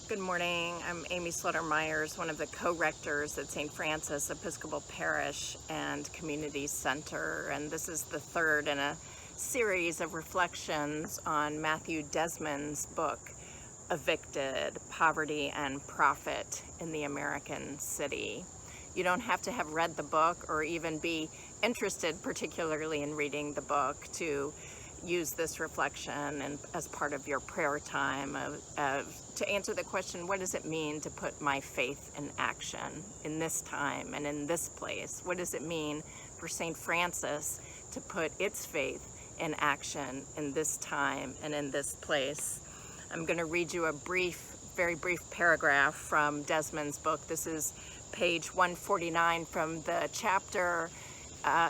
Good morning. I'm Amy Slaughter-Myers, one of the co-rectors at St. Francis Episcopal Parish and Community Center, and this is the third in a series of reflections on Matthew Desmond's book, Evicted, Poverty and Profit in the American City. You don't have to have read the book or even be interested particularly in reading the book to use this reflection and as part of your prayer time to answer the question, what does it mean to put my faith in action in this time and in this place? What does it mean for St. Francis to put its faith in action in this time and in this place? I'm going to read you a very brief paragraph from Desmond's book. This is page 149 from the chapter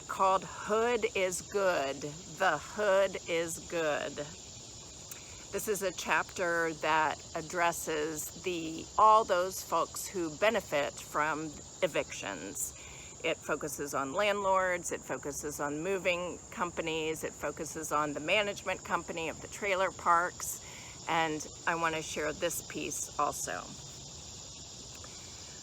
called Hood is Good. The Hood is Good. This is a chapter that addresses all those folks who benefit from evictions. It focuses on landlords, it focuses on moving companies, it focuses on the management company of the trailer parks, and I want to share this piece also.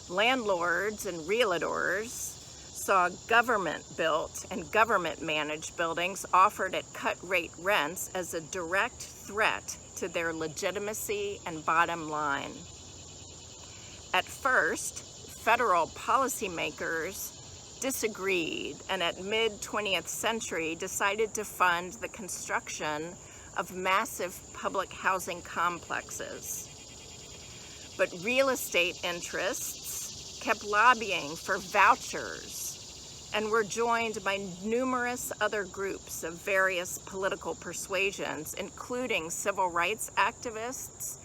Landlords and realtors saw government-built and government-managed buildings offered at cut-rate rents as a direct threat to their legitimacy and bottom line. At first, federal policymakers disagreed and at mid-20th century decided to fund the construction of massive public housing complexes. But real estate interests kept lobbying for vouchers and were joined by numerous other groups of various political persuasions, including civil rights activists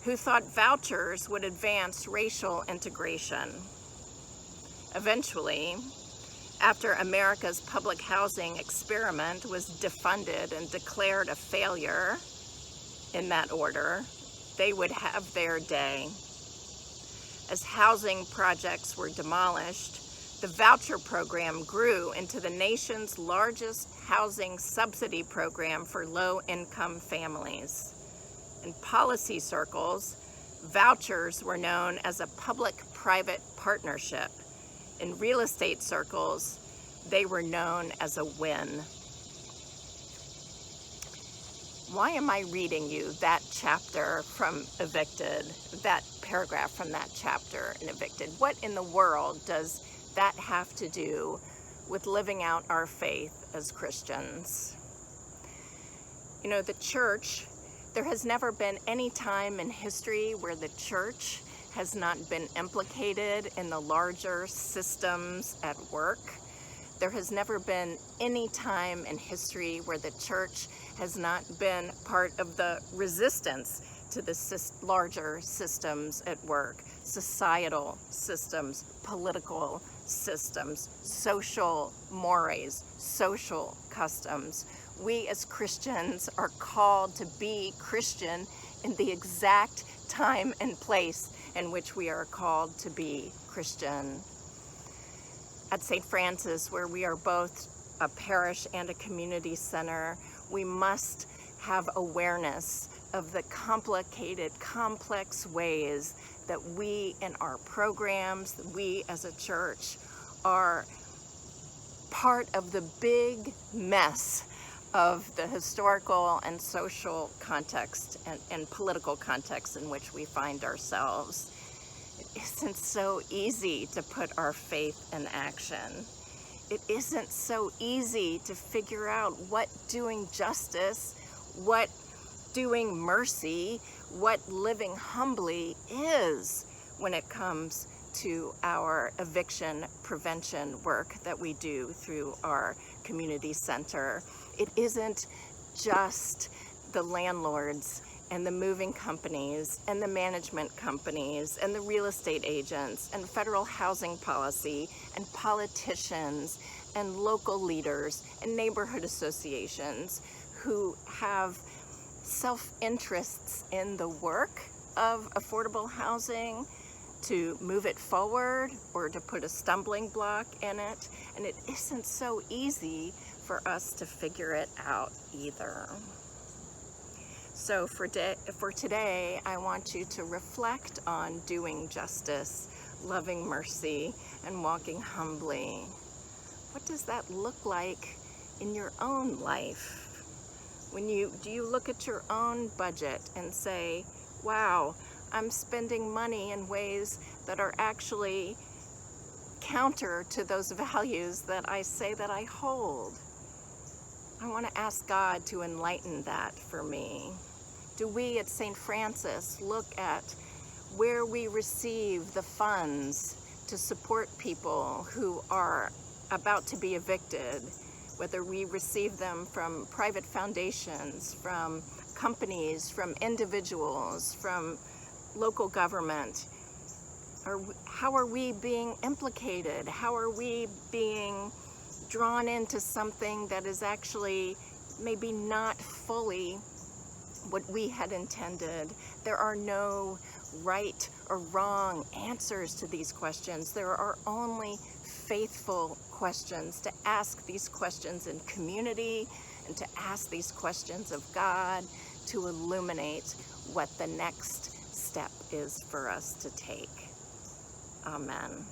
who thought vouchers would advance racial integration. Eventually, after America's public housing experiment was defunded and declared a failure in that order, they would have their day. As housing projects were demolished, the voucher program grew into the nation's largest housing subsidy program for low-income families. In policy circles, vouchers were known as a public-private partnership. In real estate circles, they were known as a win. Why am I reading you that chapter from Evicted, that paragraph from that chapter in Evicted? What in the world does that have to do with living out our faith as Christians? You know, the church, there has never been any time in history where the church has not been implicated in the larger systems at work. There has never been any time in history where the church has not been part of the resistance to the larger systems at work, societal systems, political systems, social mores, social customs. We as Christians are called to be Christian in the exact time and place in which we are called to be Christian. At St. Francis, where we are both a parish and a community center, we must have awareness of the complicated, complex ways that we in our programs, we as a church, are part of the big mess of the historical and social context and political context in which we find ourselves. It isn't so easy to put our faith in action. It isn't so easy to figure out what doing justice, what doing mercy, what living humbly is when it comes to our eviction prevention work that we do through our community center. It isn't just the landlords and the moving companies and the management companies and the real estate agents and federal housing policy and politicians and local leaders and neighborhood associations who have self-interests in the work of affordable housing to move it forward or to put a stumbling block in it. And it isn't so easy for us to figure it out either. So for today, I want you to reflect on doing justice, loving mercy, and walking humbly. What does that look like in your own life? Do you look at your own budget and say, wow, I'm spending money in ways that are actually counter to those values that I say that I hold? I want to ask God to enlighten that for me. Do we at St. Francis look at where we receive the funds to support people who are about to be evicted, whether we receive them from private foundations, from companies, from individuals, from local government? How are we being implicated? How are we being drawn into something that is actually maybe not fully what we had intended? There are no right or wrong answers to these questions. There are only faithful questions, to ask these questions in community and to ask these questions of God to illuminate what the next step is for us to take. Amen.